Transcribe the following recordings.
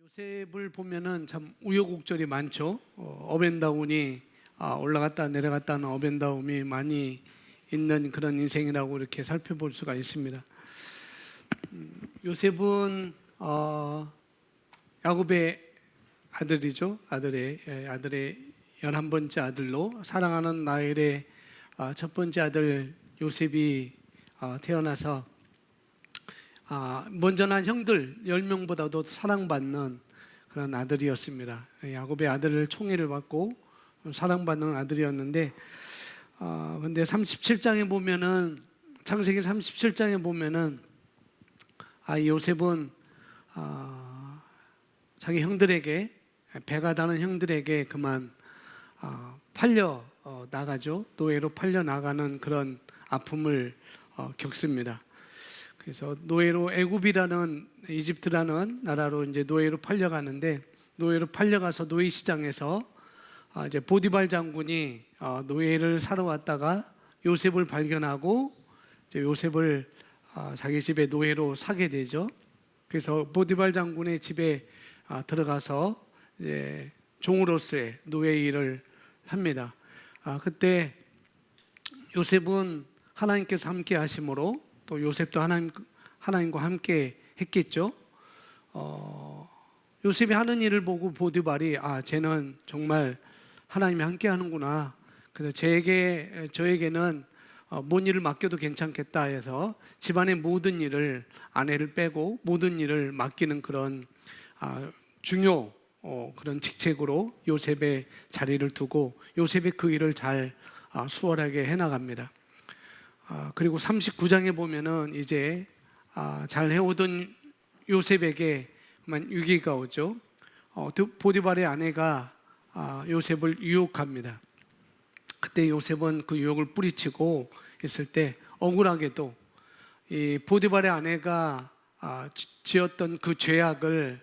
요셉을 보면은 참 우여곡절이 많죠. 업앤다운이 올라갔다 내려갔다 하는 업앤다운이 많이 있는 그런 인생이라고 이렇게 살펴볼 수가 있습니다. 요셉은 야곱의 아들이죠. 아들의 11번째 아들로 사랑하는 라헬의 첫 번째 아들 요셉이 태어나서 먼저 난 형들 10명보다도 사랑받는 그런 아들이었습니다. 야곱의 아들을 총애를 받고 사랑받는 아들이었는데 근데 37장에 보면은 창세기 37장에 보면은 요셉은 자기 형들에게 배가 다는 형들에게 그만 팔려 나가죠. 노예로 팔려 나가는 그런 아픔을 겪습니다. 그래서 노예로 애굽이라는 이집트라는 나라로 이제 노예로 팔려가는데 노예로 팔려가서 노예 시장에서 이제 보디발 장군이 노예를 사러 왔다가 요셉을 발견하고 이제 요셉을 자기 집에 노예로 사게 되죠. 그래서 보디발 장군의 집에 들어가서 이제 종으로서의 노예 일을 합니다. 그때 요셉은 하나님께서 함께 하심으로 또 요셉도 하나님과 함께 했겠죠. 요셉이 하는 일을 보고 보디발이 쟤는 정말 하나님이 함께 하는구나. 그래서 저에게는 뭔 일을 맡겨도 괜찮겠다 해서 집안의 모든 일을 아내를 빼고 모든 일을 맡기는 그런 중요 그런 직책으로 요셉의 자리를 두고 요셉이 그 일을 잘 수월하게 해나갑니다. 그리고 39장에 보면은 이제 잘 해오던 요셉에게 위기가 오죠. 보디발의 아내가 요셉을 유혹합니다. 그때 요셉은 그 유혹을 뿌리치고 있을 때 억울하게도 이 보디발의 아내가 지었던 그 죄악을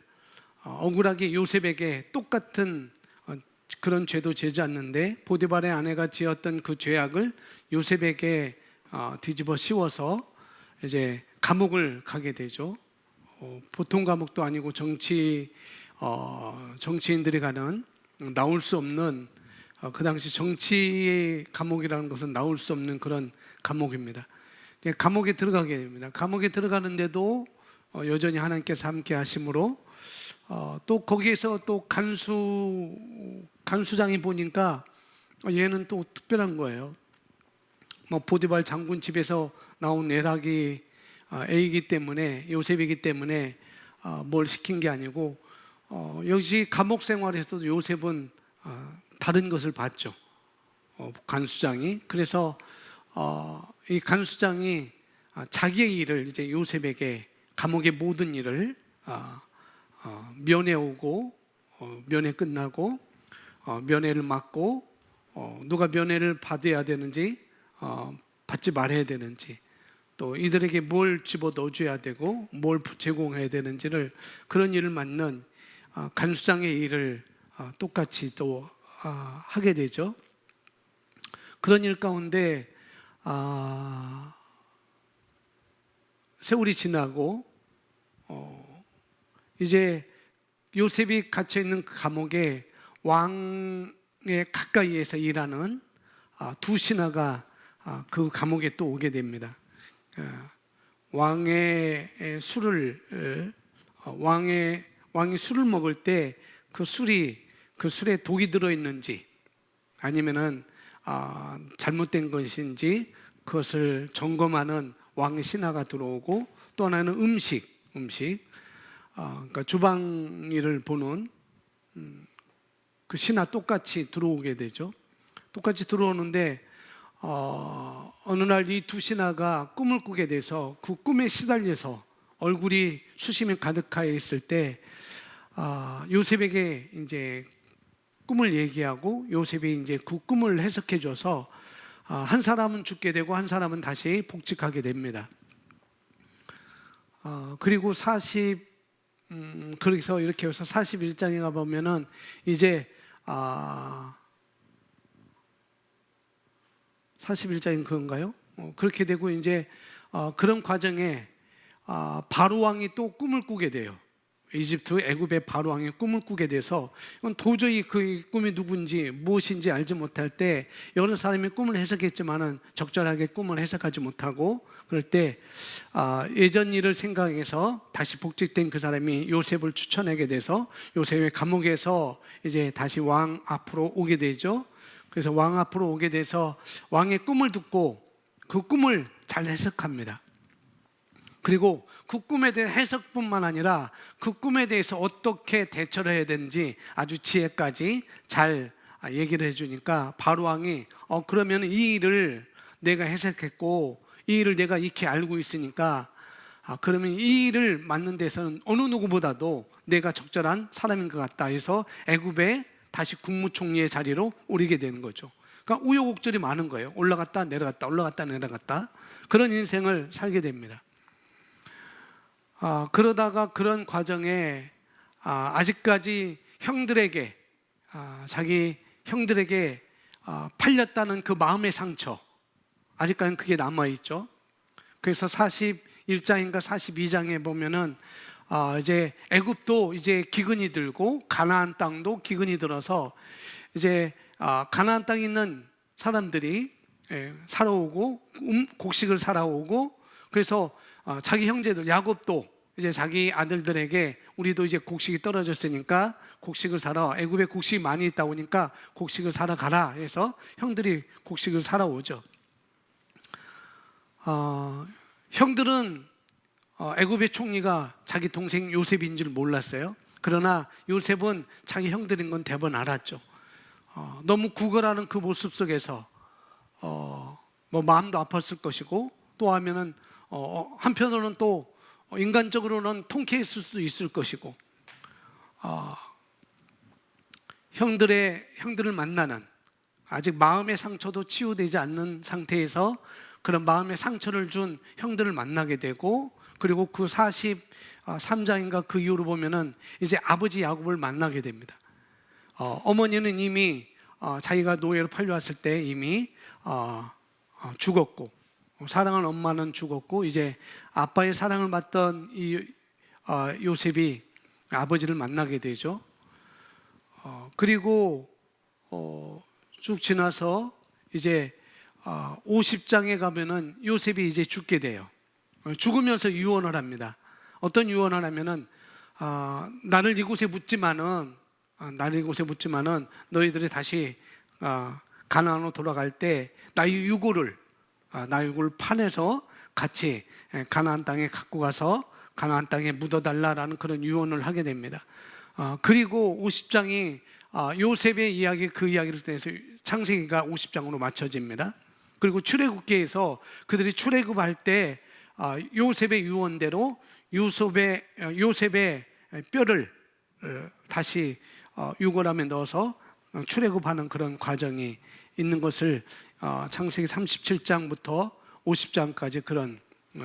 억울하게 요셉에게 똑같은 그런 죄도 지지 않는데 보디발의 아내가 지었던 그 죄악을 요셉에게 뒤집어 씌워서 이제 감옥을 가게 되죠. 보통 감옥도 아니고 정치인들이 가는 나올 수 없는 그 당시 정치의 감옥이라는 것은 나올 수 없는 그런 감옥입니다. 감옥에 들어가게 됩니다. 감옥에 들어가는데도 여전히 하나님께서 함께 하심으로 또 거기에서 또 간수장이 보니까 얘는 또 특별한 거예요. 보디발 장군 집에서 나온 애락이 애이기 때문에 요셉이기 때문에 뭘 시킨 게 아니고 역시 감옥 생활에서도 요셉은 다른 것을 봤죠. 간수장이. 그래서 이 간수장이 자기의 일을 이제 요셉에게 감옥의 모든 일을 면회 오고 면회 끝나고 면회를 맡고 누가 면회를 받아야 되는지 받지 말아야 되는지 또 이들에게 뭘 집어 넣어줘야 되고 뭘 제공해야 되는지를 그런 일을 맡는 간수장의 일을 똑같이 또 하게 되죠. 그런 일 가운데 세월이 지나고 이제 요셉이 갇혀 있는 그 감옥에 왕의 가까이에서 일하는 두 신하가 그 감옥에 또 오게 됩니다. 왕이 술을 먹을 때 그 술에 독이 들어 있는지 아니면은 잘못된 것인지 그것을 점검하는 왕 신하가 들어오고 또 하나는 음식 그러니까 주방 일을 보는 그 신하 똑같이 들어오게 되죠. 똑같이 들어오는데 어느 날 이 두 신하가 꿈을 꾸게 돼서 그 꿈에 시달려서 얼굴이 수심이 가득하여 있을 때 요셉에게 이제 꿈을 얘기하고 요셉이 이제 그 꿈을 해석해 줘서 한 사람은 죽게 되고 한 사람은 다시 복직하게 됩니다. 그리고 그래서 이렇게 해서 41장에 가 보면은 이제 41장인 그건가요? 그렇게 되고 이제 그런 과정에 바로 왕이 또 꿈을 꾸게 돼요. 이집트 애굽의 바로 왕의 꿈을 꾸게 돼서 이건 도저히 그 꿈이 누군지 무엇인지 알지 못할 때 여러 사람이 꿈을 해석했지만은 적절하게 꿈을 해석하지 못하고 그럴 때 예전 일을 생각해서 다시 복직된 그 사람이 요셉을 추천하게 돼서 요셉의 감옥에서 이제 다시 왕 앞으로 오게 되죠. 그래서 왕 앞으로 오게 돼서 왕의 꿈을 듣고 그 꿈을 잘 해석합니다. 그리고 그 꿈에 대한 해석뿐만 아니라 그 꿈에 대해서 어떻게 대처를 해야 되는지 아주 지혜까지 잘 얘기를 해주니까 바로 왕이 그러면 이 일을 내가 해석했고 이 일을 내가 익히 알고 있으니까 그러면 이 일을 맡는 데서는 어느 누구보다도 내가 적절한 사람인 것 같다 해서 애굽에 다시 국무총리의 자리로 오르게 되는 거죠. 그러니까 우여곡절이 많은 거예요. 올라갔다 내려갔다 올라갔다 내려갔다 그런 인생을 살게 됩니다. 그러다가 그런 과정에 아직까지 형들에게 자기 형들에게 팔렸다는 그 마음의 상처 아직까지는 그게 남아있죠. 그래서 41장인가 42장에 보면은 이제 애굽도 이제 기근이 들고 가나안 땅도 기근이 들어서 이제 가나안 땅에 있는 사람들이 살아오고 곡식을 살아오고 그래서 자기 형제들 야곱도 이제 자기 아들들에게 우리도 이제 곡식이 떨어졌으니까 곡식을 사러 애굽에 곡식이 많이 있다 보니까 곡식을 사러 가라 해서 형들이 곡식을 사러 오죠. 형들은 애굽의 총리가 자기 동생 요셉인 줄 몰랐어요. 그러나 요셉은 자기 형들인 건 대번 알았죠. 너무 구걸하는 그 모습 속에서 뭐 마음도 아팠을 것이고 또 하면은 한편으로는 또 인간적으로는 통쾌했을 수도 있을 것이고 형들을 만나는 아직 마음의 상처도 치유되지 않는 상태에서 그런 마음의 상처를 준 형들을 만나게 되고 그리고 그 43장인가 그 이후로 보면은 이제 아버지 야곱을 만나게 됩니다. 어머니는 이미 자기가 노예로 팔려왔을 때 이미 죽었고 사랑하는 엄마는 죽었고 이제 아빠의 사랑을 받던 이 요셉이 아버지를 만나게 되죠. 그리고 쭉 지나서 이제 50장에 가면은 요셉이 이제 죽게 돼요. 죽으면서 유언을 합니다. 어떤 유언을 하면은 나를 이곳에 묻지만은 너희들이 다시 가나안으로 돌아갈 때 나의 유고를 파내서 같이 가나안 땅에 갖고 가서 가나안 땅에 묻어달라라는 그런 유언을 하게 됩니다. 그리고 50장이 요셉의 이야기 그 이야기를 통해서 창세기가 50장으로 맞춰집니다. 그리고 출애굽기에서 그들이 출애굽할 때 요셉의 유언대로 요셉의 뼈를 다시 유골함에 넣어서 출애굽하는 그런 과정이 있는 것을 창세기 37장부터 50장까지 그런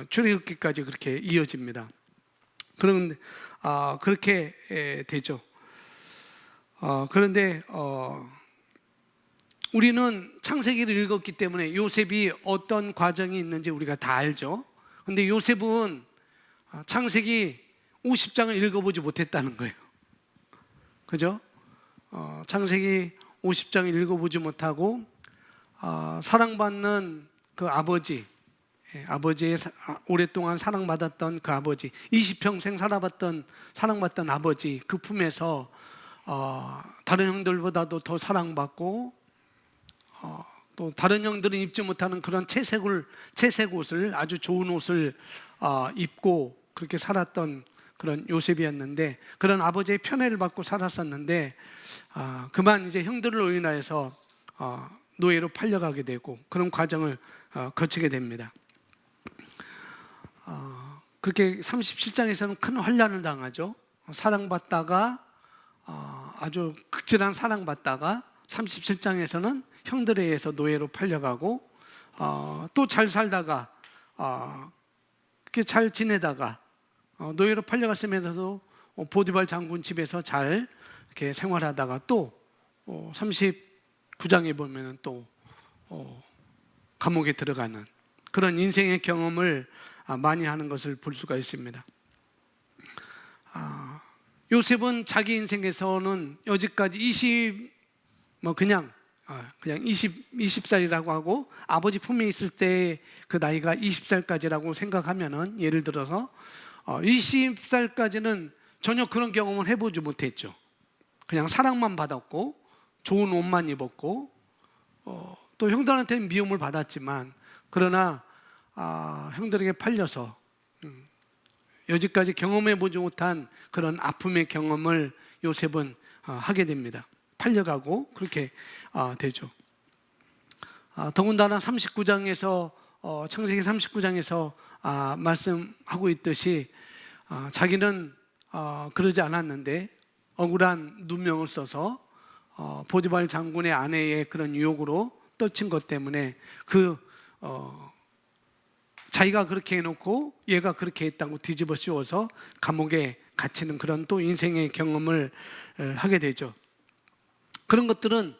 출애굽기까지 그렇게 이어집니다. 그런 그렇게 되죠. 그런데 우리는 창세기를 읽었기 때문에 요셉이 어떤 과정이 있는지 우리가 다 알죠. 근데 요셉은 창세기 50장을 읽어보지 못했다는 거예요. 그죠? 창세기 50장을 읽어보지 못하고 사랑받는 그 아버지의 오랫동안 사랑받았던 그 아버지 20평생 사랑받던 아버지 그 품에서 다른 형들보다도 더 사랑받고 또 다른 형들은 입지 못하는 그런 채색 옷을 아주 좋은 옷을 입고 그렇게 살았던 그런 요셉이었는데 그런 아버지의 편애를 받고 살았었는데 그만 이제 형들을 인하여서 노예로 팔려가게 되고 그런 과정을 거치게 됩니다. 그렇게 37장에서는 큰 환난을 당하죠. 사랑받다가 아주 극진한 사랑받다가 37장에서는 형들에 의해서 노예로 팔려가고 또 잘 살다가 그렇게 잘 지내다가 노예로 팔려갔으면서도 보디발 장군 집에서 잘 이렇게 생활하다가 또 39장에 보면은 또 감옥에 들어가는 그런 인생의 경험을 많이 하는 것을 볼 수가 있습니다. 요셉은 자기 인생에서는 여지까지 20살이라고 하고 아버지 품에 있을 때 그 나이가 20살까지라고 생각하면은, 예를 들어서 20살까지는 전혀 그런 경험을 해보지 못했죠. 그냥 사랑만 받았고 좋은 옷만 입었고 또 형들한테는 미움을 받았지만, 그러나 형들에게 팔려서 여지까지 경험해보지 못한 그런 아픔의 경험을 요셉은 하게 됩니다. 팔려가고 그렇게 되죠. 더군다나 39장에서 창세기 39장에서 말씀하고 있듯이 자기는 그러지 않았는데 억울한 누명을 써서 보디발 장군의 아내의 그런 유혹으로 떠친 것 때문에 자기가 그렇게 해놓고 얘가 그렇게 했다고 뒤집어 씌워서 감옥에 갇히는 그런 또 인생의 경험을 하게 되죠. 그런 것들은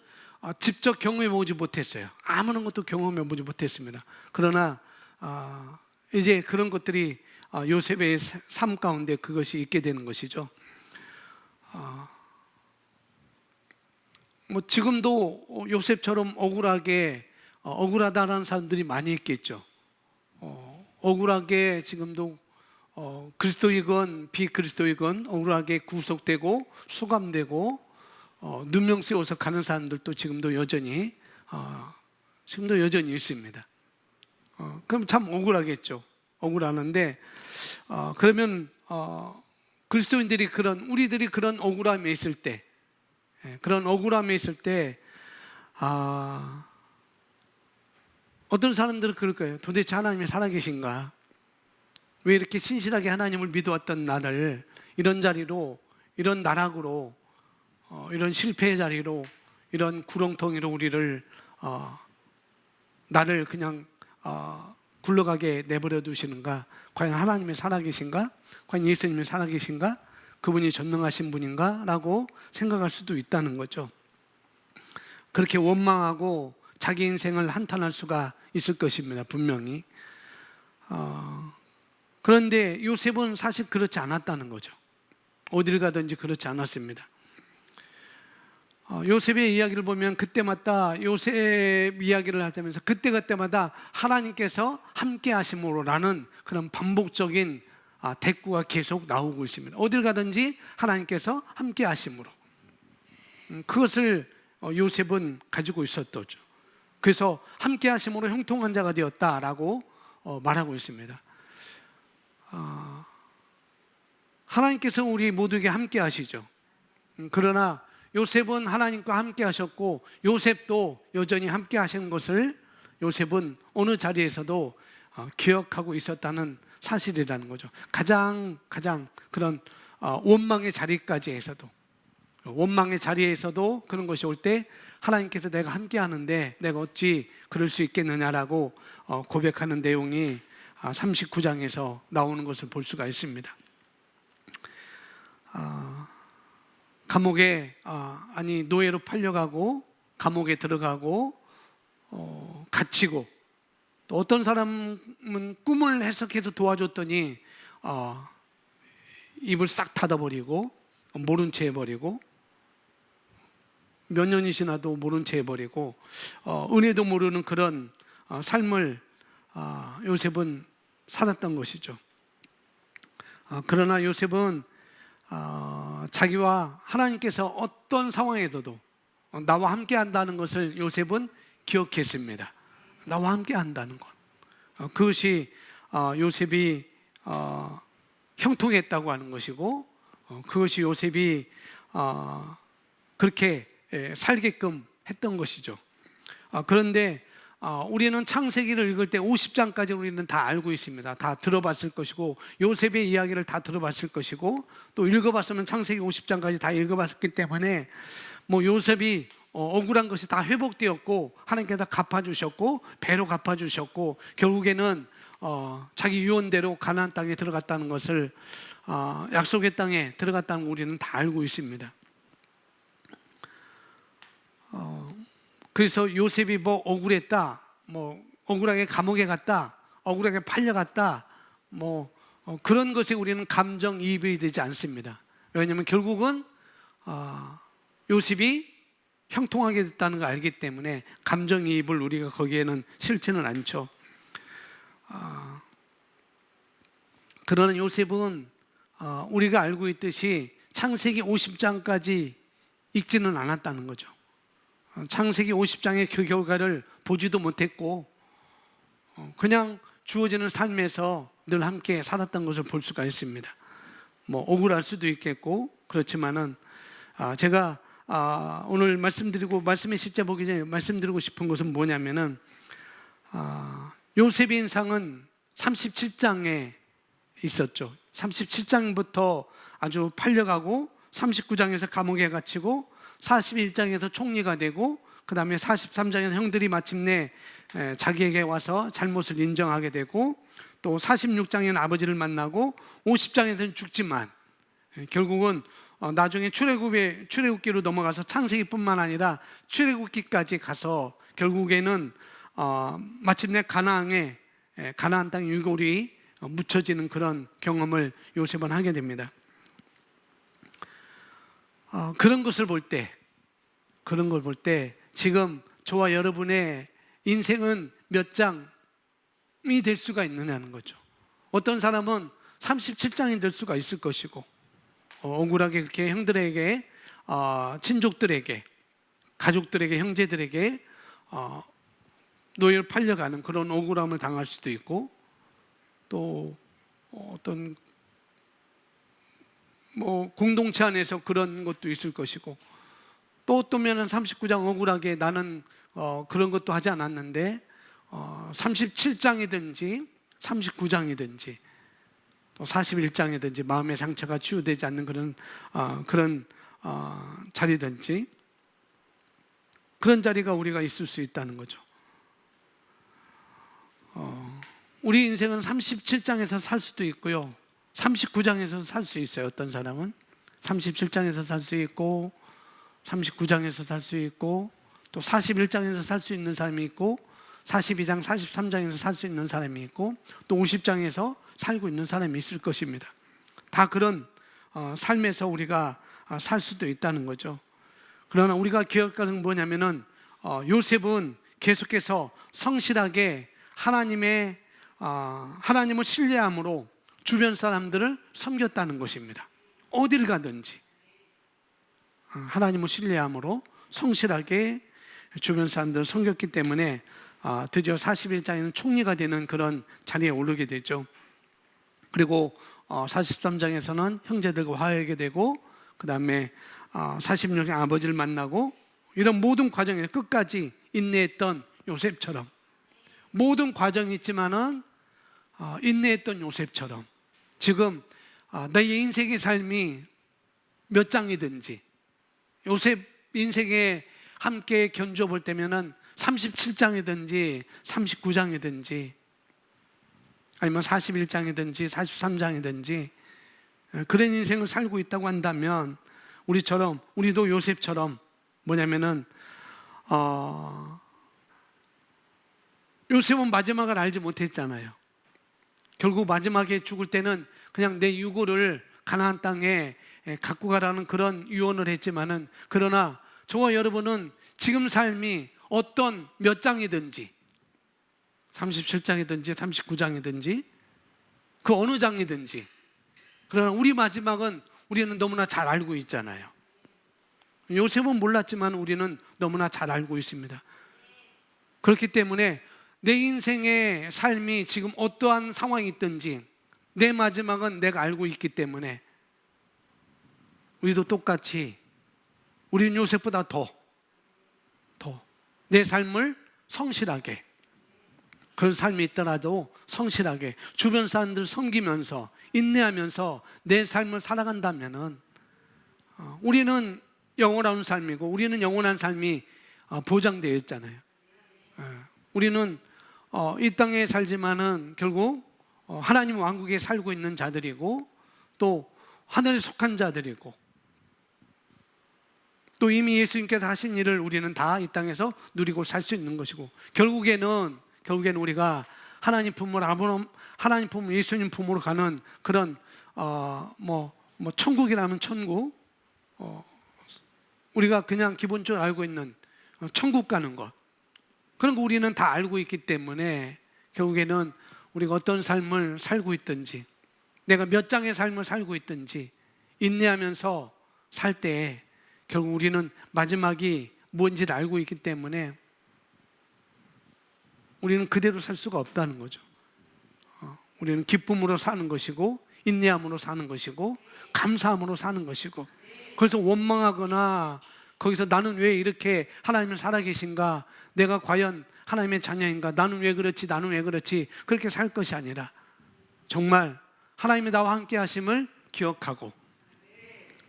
직접 경험해보지 못했어요. 아무런 것도 경험해보지 못했습니다. 그러나 이제 그런 것들이 요셉의 삶 가운데 그것이 있게 되는 것이죠. 뭐 지금도 요셉처럼 억울하다는 사람들이 많이 있겠죠. 억울하게 지금도 그리스도이건 비그리스도이건 억울하게 구속되고 수감되고 누명 씌워서 가는 사람들도 지금도 여전히 있습니다. 그럼 참 억울하겠죠. 억울하는데 그러면 그리스도인들이 우리들이 그런 억울함에 있을 때, 어떤 사람들은 그럴 거예요. 도대체 하나님이 살아계신가? 왜 이렇게 신실하게 하나님을 믿어왔던 나를 이런 자리로, 이런 나락으로, 이런 실패의 자리로, 이런 구렁텅이로 나를 그냥 굴러가게 내버려 두시는가? 과연 하나님이 살아계신가? 과연 예수님이 살아계신가? 그분이 전능하신 분인가? 라고 생각할 수도 있다는 거죠. 그렇게 원망하고 자기 인생을 한탄할 수가 있을 것입니다. 분명히. 그런데 요셉은 사실 그렇지 않았다는 거죠. 어디를 가든지 그렇지 않았습니다. 요셉의 이야기를 보면 그때마다 요셉 이야기를 하면서 그때마다 하나님께서 함께 하심으로라는 그런 반복적인 대꾸가 계속 나오고 있습니다. 어딜 가든지 하나님께서 함께 하심으로. 그것을 요셉은 가지고 있었죠. 그래서 함께 하심으로 형통한 자가 되었다라고 말하고 있습니다. 하나님께서 우리 모두에게 함께 하시죠. 그러나 요셉은 하나님과 함께 하셨고 요셉도 여전히 함께 하신 것을 요셉은 어느 자리에서도 기억하고 있었다는 사실이라는 거죠. 가장 그런 원망의 자리에서도 그런 것이 올 때 하나님께서 내가 함께 하는데 내가 어찌 그럴 수 있겠느냐라고 고백하는 내용이 39장에서 나오는 것을 볼 수가 있습니다. 감옥에 노예로 팔려가고 감옥에 들어가고 갇히고, 또 어떤 사람은 꿈을 해석해서 도와줬더니 입을 싹 닫아버리고 모른 채 해버리고, 몇 년이 지나도 모른 채 해버리고 은혜도 모르는 그런 삶을 요셉은 살았던 것이죠. 그러나 요셉은 자기와 하나님께서 어떤 상황에서도 나와 함께 한다는 것을 요셉은 기억했습니다. 나와 함께 한다는 것, 그것이 요셉이 형통했다고 하는 것이고, 그것이 요셉이 그렇게 살게끔 했던 것이죠. 그런데 우리는 창세기를 읽을 때 50장까지 우리는 다 알고 있습니다. 다 들어봤을 것이고 요셉의 이야기를 다 들어봤을 것이고 또 읽어봤으면 창세기 50장까지 다 읽어봤기 때문에 뭐 요셉이 억울한 것이 다 회복되었고 하나님께서 갚아주셨고 배로 갚아주셨고 결국에는 자기 유언대로 가나안 땅에 들어갔다는 것을 약속의 땅에 들어갔다는 걸 우리는 다 알고 있습니다. 그래서 요셉이 뭐 억울했다, 뭐 억울하게 감옥에 갔다, 억울하게 팔려갔다, 뭐 그런 것에 우리는 감정이입이 되지 않습니다. 왜냐하면 결국은 요셉이 형통하게 됐다는 걸 알기 때문에 감정이입을 우리가 거기에는 싫지는 않죠. 그러나 요셉은 우리가 알고 있듯이 창세기 50장까지 읽지는 않았다는 거죠. 창세기 50장의 그 결과를 보지도 못했고 그냥 주어지는 삶에서 늘 함께 살았던 것을 볼 수가 있습니다. 뭐 억울할 수도 있겠고 그렇지만은 제가 오늘 말씀의 실제 보기 전에 말씀드리고 싶은 것은 뭐냐면은 요셉의 인상은 37장에 있었죠. 37장부터 아주 팔려가고 39장에서 감옥에 갇히고 41장에서 총리가 되고 그 다음에 43장에서 형들이 마침내 자기에게 와서 잘못을 인정하게 되고 또 46장에는 아버지를 만나고 50장에서는 죽지만 결국은 나중에 출애굽기로 넘어가서 창세기뿐만 아니라 출애굽기까지 가서 결국에는 마침내 가나안 땅 유골이 묻혀지는 그런 경험을 요셉은 하게 됩니다. 그런 것을 볼 때 지금 저와 여러분의 인생은 몇 장이 될 수가 있느냐는 거죠. 어떤 사람은 37장이 될 수가 있을 것이고 억울하게 그렇게 형들에게 친족들에게 가족들에게 형제들에게 노예를 팔려가는 그런 억울함을 당할 수도 있고 또 어떤 공동체 안에서 그런 것도 있을 것이고 또 어떠면은 39장 억울하게 나는 그런 것도 하지 않았는데 37장이든지 39장이든지 또 41장이든지 마음의 상처가 치유되지 않는 그런 자리든지 그런 자리가 우리가 있을 수 있다는 거죠. 우리 인생은 37장에서 살 수도 있고요 39장에서 살 수 있어요. 어떤 사람은 37장에서 살 수 있고 39장에서 살 수 있고 또 41장에서 살 수 있는 사람이 있고 42장, 43장에서 살 수 있는 사람이 있고 또 50장에서 살고 있는 사람이 있을 것입니다. 다 그런 삶에서 우리가 살 수도 있다는 거죠. 그러나 우리가 기억할 것은 뭐냐면은 요셉은 계속해서 성실하게 하나님을 신뢰함으로 주변 사람들을 섬겼다는 것입니다. 어디를 가든지 하나님을 신뢰함으로 성실하게 주변 사람들을 섬겼기 때문에 드디어 41장에는 총리가 되는 그런 자리에 오르게 되죠. 그리고 43장에서는 형제들과 화해하게 되고 그 다음에 46장에 아버지를 만나고 이런 모든 과정에 끝까지 인내했던 요셉처럼 모든 과정이 있지만은 인내했던 요셉처럼 지금 너의 인생의 삶이 몇 장이든지 요셉 인생에 함께 견주어 볼 때면은 37장이든지 39장이든지 아니면 41장이든지 43장이든지 그런 인생을 살고 있다고 한다면 우리도 요셉처럼 뭐냐면은 요셉은 마지막을 알지 못했잖아요. 결국 마지막에 죽을 때는 그냥 내 유고를 가나안 땅에 갖고 가라는 그런 유언을 했지만은 그러나 저와 여러분은 지금 삶이 어떤 몇 장이든지 37장이든지 39장이든지 그 어느 장이든지 그러나 우리 마지막은 우리는 너무나 잘 알고 있잖아요. 요셉은 몰랐지만 우리는 너무나 잘 알고 있습니다. 그렇기 때문에 내 인생의 삶이 지금 어떠한 상황이 있든지 내 마지막은 내가 알고 있기 때문에 우리도 똑같이 우리는 요셉보다 더 내 삶을 성실하게 그런 삶이 있더라도 성실하게 주변 사람들 섬기면서 인내하면서 내 삶을 살아간다면은 우리는 영원한 삶이고 우리는 영원한 삶이 보장되어 있잖아요. 우리는 이 땅에 살지만은 결국 하나님 왕국에 살고 있는 자들이고 또 하늘에 속한 자들이고 또 이미 예수님께서 하신 일을 우리는 다 이 땅에서 누리고 살 수 있는 것이고 결국에는 우리가 하나님 품으로 예수님 품으로 가는 그런 뭐 천국이라면 천국, 우리가 그냥 기본적으로 알고 있는 천국 가는 것, 그런 거 우리는 다 알고 있기 때문에 결국에는 우리가 어떤 삶을 살고 있든지, 내가 몇 장의 삶을 살고 있든지 인내하면서 살 때 결국 우리는 마지막이 뭔지를 알고 있기 때문에 우리는 그대로 살 수가 없다는 거죠. 우리는 기쁨으로 사는 것이고, 인내함으로 사는 것이고, 감사함으로 사는 것이고, 그래서 원망하거나 거기서 나는 왜 이렇게 하나님은 살아계신가, 내가 과연 하나님의 자녀인가, 나는 왜 그렇지, 나는 왜 그렇지, 그렇게 살 것이 아니라 정말 하나님이 나와 함께 하심을 기억하고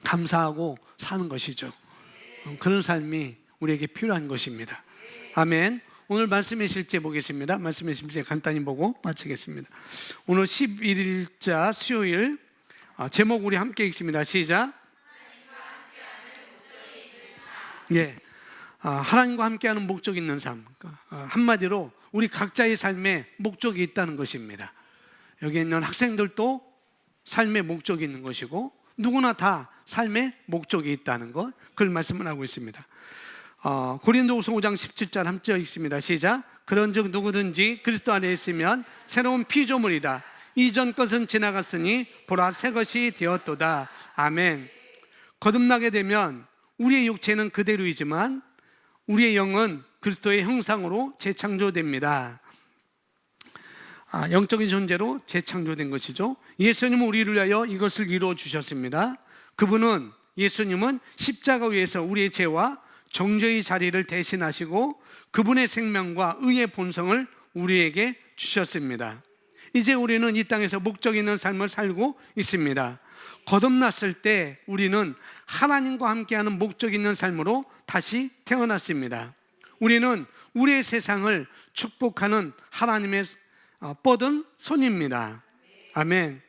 감사하고 사는 것이죠. 그런 삶이 우리에게 필요한 것입니다. 아멘. 오늘 말씀의 실제 보겠습니다. 말씀의 실제 간단히 보고 마치겠습니다. 오늘 11일자 수요일, 제목 우리 함께 읽습니다. 시작. 예, 하나님과 함께하는 목적 있는 삶. 한마디로 우리 각자의 삶에 목적이 있다는 것입니다. 여기 있는 학생들도 삶의 목적이 있는 것이고, 누구나 다 삶의 목적이 있다는 것, 그걸 말씀을 하고 있습니다. 고린도후서 5장 17절 함께 읽습니다. 시작. 그런즉 누구든지 그리스도 안에 있으면 새로운 피조물이라. 이전 것은 지나갔으니 보라 새 것이 되었도다. 아멘. 거듭나게 되면 우리의 육체는 그대로이지만 우리의 영은 그리스도의 형상으로 재창조됩니다. 영적인 존재로 재창조된 것이죠. 예수님은 우리를 위하여 이것을 이루어 주셨습니다. 그분은, 예수님은 십자가 위에서 우리의 죄와 정죄의 자리를 대신하시고 그분의 생명과 의의 본성을 우리에게 주셨습니다. 이제 우리는 이 땅에서 목적 있는 삶을 살고 있습니다. 거듭났을 때 우리는 하나님과 함께하는 목적 있는 삶으로 다시 태어났습니다. 우리는 우리의 세상을 축복하는 하나님의 뻗은 손입니다. 아멘.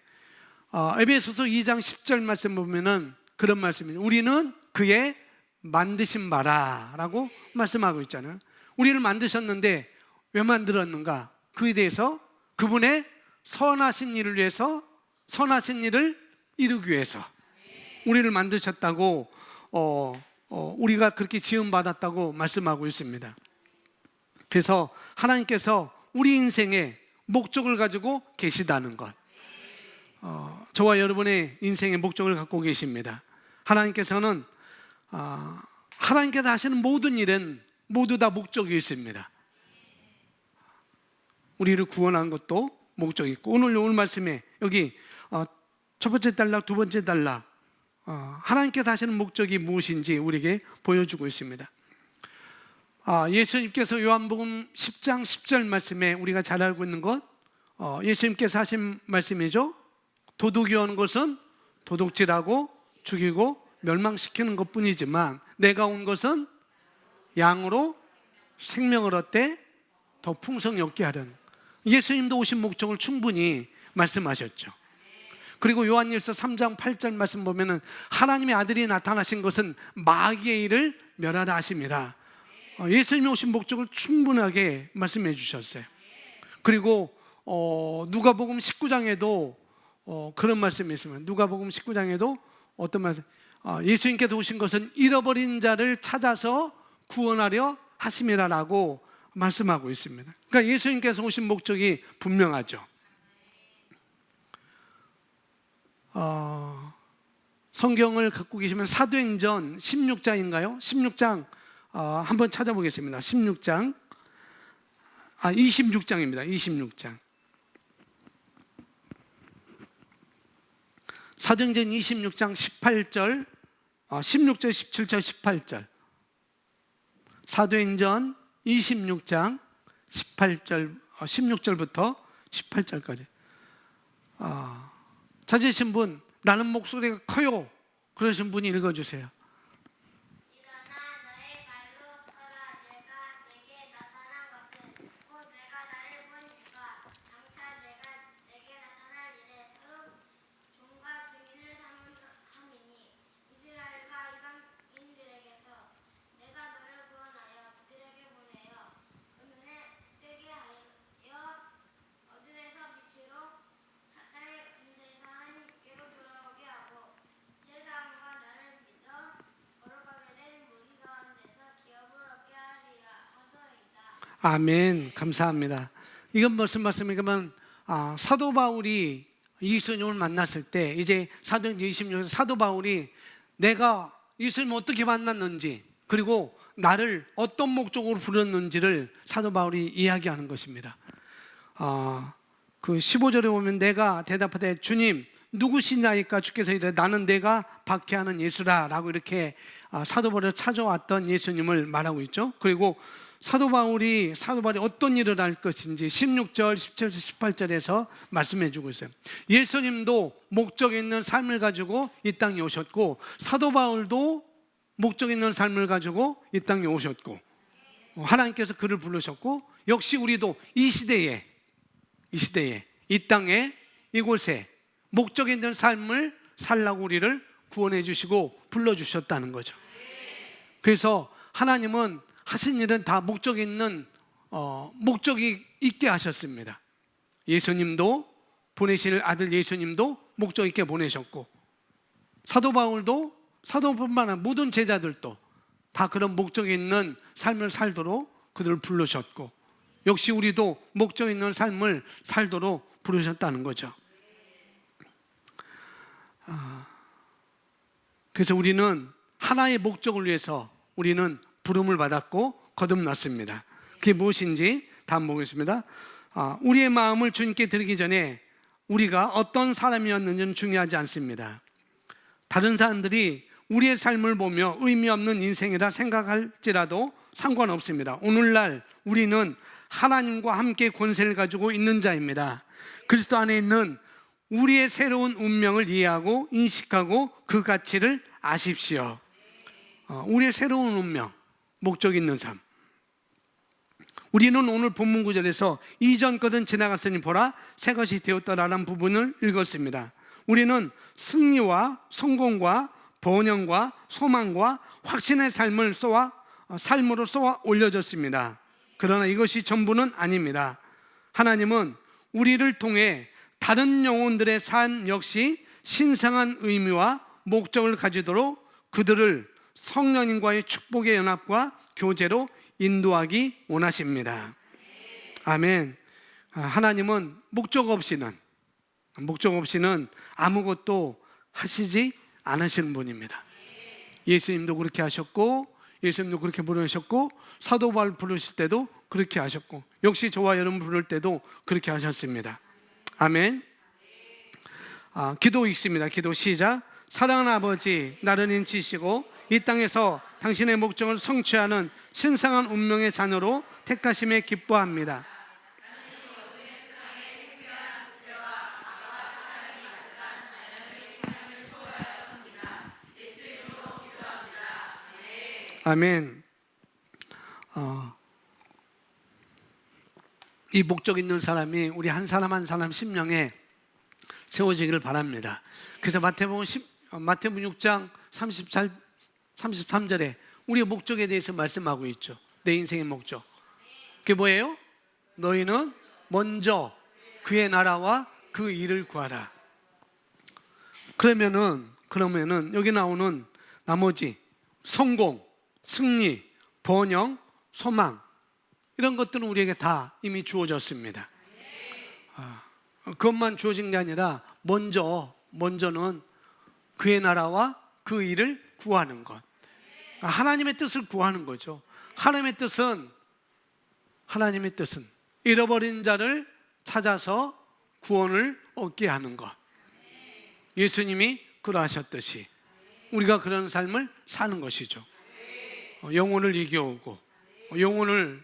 에베소서 2장 10절 말씀 보면은 그런 말씀입니다. 우리는 그의 만드신 바라 라고 말씀하고 있잖아요. 우리를 만드셨는데 왜 만들었는가? 그에 대해서 그분의 선하신 일을 위해서, 선하신 일을 이루기 위해서 우리를 만드셨다고, 우리가 그렇게 지음받았다고 말씀하고 있습니다. 그래서 하나님께서 우리 인생에 목적을 가지고 계시다는 것, 저와 여러분의 인생의 목적을 갖고 계십니다. 하나님께서는 하나님께서 하시는 모든 일은 모두 다 목적이 있습니다. 우리를 구원한 것도 목적이 있고, 오늘 말씀에 여기 첫 번째 단락, 두 번째 단락, 하나님께서 하시는 목적이 무엇인지 우리에게 보여주고 있습니다. 예수님께서 요한복음 10장 10절 말씀에 우리가 잘 알고 있는 것, 예수님께서 하신 말씀이죠. 도둑이 오는 것은 도둑질하고 죽이고 멸망시키는 것뿐이지만 내가 온 것은 양으로 생명을 얻되 더 풍성히 얻게 하려는, 예수님도 오신 목적을 충분히 말씀하셨죠. 그리고 요한일서 3장 8절 말씀 보면은 하나님의 아들이 나타나신 것은 마귀의 일을 멸하라 하심이라. 예수님이 오신 목적을 충분하게 말씀해 주셨어요. 그리고 누가복음 19장에도 그런 말씀이 있습니다. 누가복음 19장에도 어떤 말씀? 예수님께서 오신 것은 잃어버린 자를 찾아서 구원하려 하심이라라고 말씀하고 있습니다. 그러니까 예수님께서 오신 목적이 분명하죠. 성경을 갖고 계시면 사도행전 16장인가요? 16장 한번 찾아보겠습니다. 16장, 26장입니다. 26장. 사도행전 26장 18절, 16절, 17절, 18절. 사도행전 26장 18절, 16절부터 18절까지. 찾으신 분, 나는 목소리가 커요, 그러신 분이 읽어주세요. 아멘. 감사합니다. 이건 무슨 말씀이냐면 사도 바울이 예수님을 만났을 때 이제 사도행전 26에서 사도 바울이 내가 예수님을 어떻게 만났는지 그리고 나를 어떤 목적으로 부르는지를 사도 바울이 이야기하는 것입니다. 그 15절에 보면 내가 대답하되 주님 누구시나이까 주께서 이르되 나는 내가 박해하는 예수라 라고 이렇게 사도 바울을 찾아왔던 예수님을 말하고 있죠. 그리고 사도 바울이 어떤 일을 할 것인지 16절, 17절, 18절에서 말씀해 주고 있어요. 예수님도 목적 있는 삶을 가지고 이 땅에 오셨고 사도 바울도 목적 있는 삶을 가지고 이 땅에 오셨고 하나님께서 그를 부르셨고 역시 우리도 이 시대에 이 땅에 이곳에 목적 있는 삶을 살라고 우리를 구원해 주시고 불러주셨다는 거죠. 그래서 하나님은 하신 일은 다 목적이 있게 하셨습니다. 예수님도 보내실 아들 예수님도 목적 있게 보내셨고 사도 바울도 사도뿐만 아니라 모든 제자들도 다 그런 목적 있는 삶을 살도록 그들을 부르셨고 역시 우리도 목적 있는 삶을 살도록 부르셨다는 거죠. 그래서 우리는 하나의 목적을 위해서 우리는 부름을 받았고 거듭났습니다. 그게 무엇인지 다음 보겠습니다. 우리의 마음을 주님께 드리기 전에 우리가 어떤 사람이었는지는 중요하지 않습니다. 다른 사람들이 우리의 삶을 보며 의미 없는 인생이라 생각할지라도 상관없습니다. 오늘날 우리는 하나님과 함께 권세를 가지고 있는 자입니다. 그리스도 안에 있는 우리의 새로운 운명을 이해하고 인식하고 그 가치를 아십시오. 우리의 새로운 운명, 목적 있는 삶. 우리는 오늘 본문 구절에서 이전 것은 지나갔으니 보라 새 것이 되었다라는 부분을 읽었습니다. 우리는 승리와 성공과 번영과 소망과 확신의 삶으로 쏘아 올려졌습니다. 그러나 이것이 전부는 아닙니다. 하나님은 우리를 통해 다른 영혼들의 삶 역시 신성한 의미와 목적을 가지도록 그들을 성령님과의 축복의 연합과 교제로 인도하기 원하십니다. 아멘. 하나님은 목적 없이는 아무것도 하시지 않으시는 분입니다. 예수님도 그렇게 하셨고 예수님도 그렇게 부르셨고 사도 바울 부르실 때도 그렇게 하셨고 역시 저와 여러분 부를 때도 그렇게 하셨습니다. 아멘. 기도 있습니다. 기도 시작. 사랑하는 아버지 나를 인치시고 이 땅에서 당신의 목적을 성취하는 신성한 운명의 자녀로 택하심에 기뻐합니다. 아멘. 이 목적 있는 사람이 우리 한 사람 한 사람 심령에 세워지기를 바랍니다. 그래서 마태복음 6장 33절에 우리의 목적에 대해서 말씀하고 있죠. 내 인생의 목적. 그게 뭐예요? 너희는 먼저 그의 나라와 그 일을 구하라. 그러면은 여기 나오는 나머지 성공, 승리, 번영, 소망 이런 것들은 우리에게 다 이미 주어졌습니다. 그것만 주어진 게 아니라 먼저는 그의 나라와 그 일을 구하는 것. 하나님의 뜻을 구하는 거죠. 하나님의 뜻은 잃어버린 자를 찾아서 구원을 얻게 하는 것. 예수님이 그러하셨듯이 우리가 그런 삶을 사는 것이죠. 영혼을 이겨오고 영혼을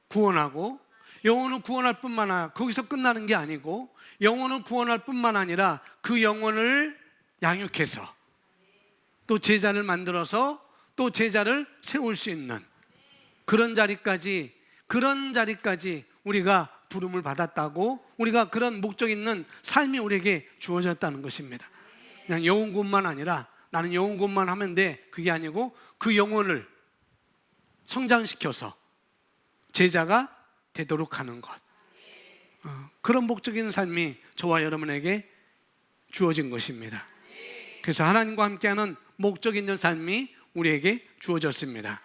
구원하고 영혼을 구원할 뿐만 아니라 거기서 끝나는 게 아니고 영혼을 구원할 뿐만 아니라 그 영혼을 양육해서 또 제자를 만들어서 또 제자를 세울 수 있는 그런 자리까지 우리가 부름을 받았다고 우리가 그런 목적 있는 삶이 우리에게 주어졌다는 것입니다. 그냥 영혼 구원만 아니라 나는 영혼 구원만 하면 돼 그게 아니고 그 영혼을 성장시켜서 제자가 되도록 하는 것. 그런 목적 있는 삶이 저와 여러분에게 주어진 것입니다. 그래서 하나님과 함께하는 목적 있는 삶이 우리에게 주어졌습니다.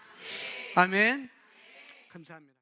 아멘. 감사합니다.